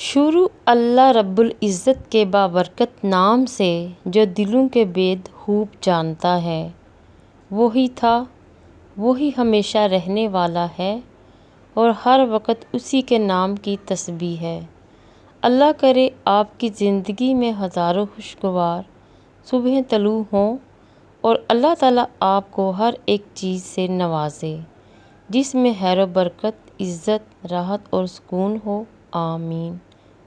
شروع اللہ رب العزت کے بابرکت نام سے جو دلوں کے بید خوب جانتا ہے۔ وہی تھا، وہی ہمیشہ رہنے والا ہے اور ہر وقت اسی کے نام کی تسبیح ہے۔ اللہ کرے آپ کی زندگی میں ہزاروں خوشگوار صبحیں طلوع ہوں اور اللہ تعالیٰ آپ کو ہر ایک چیز سے نوازے جس میں خیر و برکت، عزت، راحت اور سکون ہو۔ آمین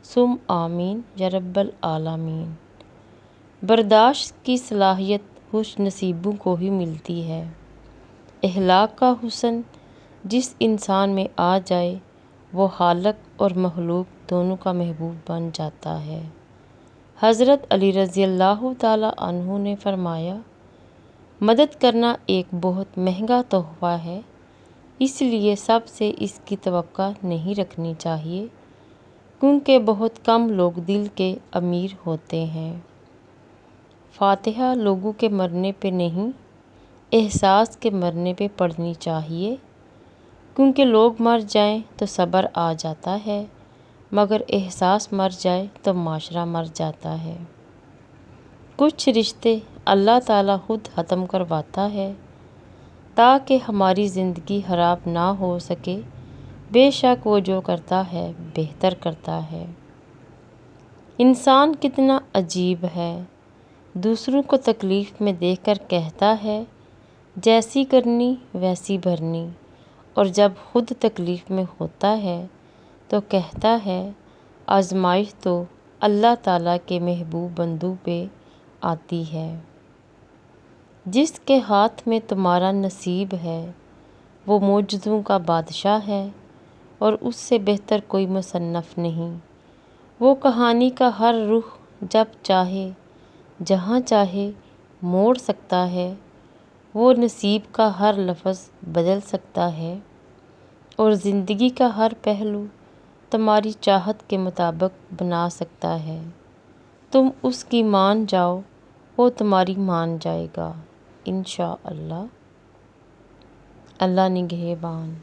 ثم آمین یا رب العالمین۔ برداشت کی صلاحیت خوش نصیبوں کو ہی ملتی ہے۔ اخلاق کا حسن جس انسان میں آ جائے وہ خالق اور مخلوق دونوں کا محبوب بن جاتا ہے۔ حضرت علی رضی اللہ تعالیٰ عنہ نے فرمایا، مدد کرنا ایک بہت مہنگا تحفہ ہے، اس لیے سب سے اس کی توقع نہیں رکھنی چاہیے کیونکہ بہت کم لوگ دل کے امیر ہوتے ہیں۔ فاتحہ لوگوں کے مرنے پہ نہیں، احساس کے مرنے پہ پڑھنی چاہیے کیونکہ لوگ مر جائیں تو صبر آ جاتا ہے مگر احساس مر جائے تو معاشرہ مر جاتا ہے۔ کچھ رشتے اللہ تعالیٰ خود ختم کرواتا ہے تاکہ ہماری زندگی خراب نہ ہو سکے۔ بے شک وہ جو کرتا ہے بہتر کرتا ہے۔ انسان کتنا عجیب ہے، دوسروں کو تکلیف میں دیکھ کر کہتا ہے جیسی کرنی ویسی بھرنی، اور جب خود تکلیف میں ہوتا ہے تو کہتا ہے آزمائش تو اللہ تعالیٰ کے محبوب بندوں پہ آتی ہے۔ جس کے ہاتھ میں تمہارا نصیب ہے وہ معجزوں کا بادشاہ ہے اور اس سے بہتر کوئی مصنف نہیں۔ وہ کہانی کا ہر رخ جب چاہے جہاں چاہے موڑ سکتا ہے، وہ نصیب کا ہر لفظ بدل سکتا ہے اور زندگی کا ہر پہلو تمہاری چاہت کے مطابق بنا سکتا ہے۔ تم اس کی مان جاؤ، وہ تمہاری مان جائے گا انشاءاللہ۔ اللہ نگہبان۔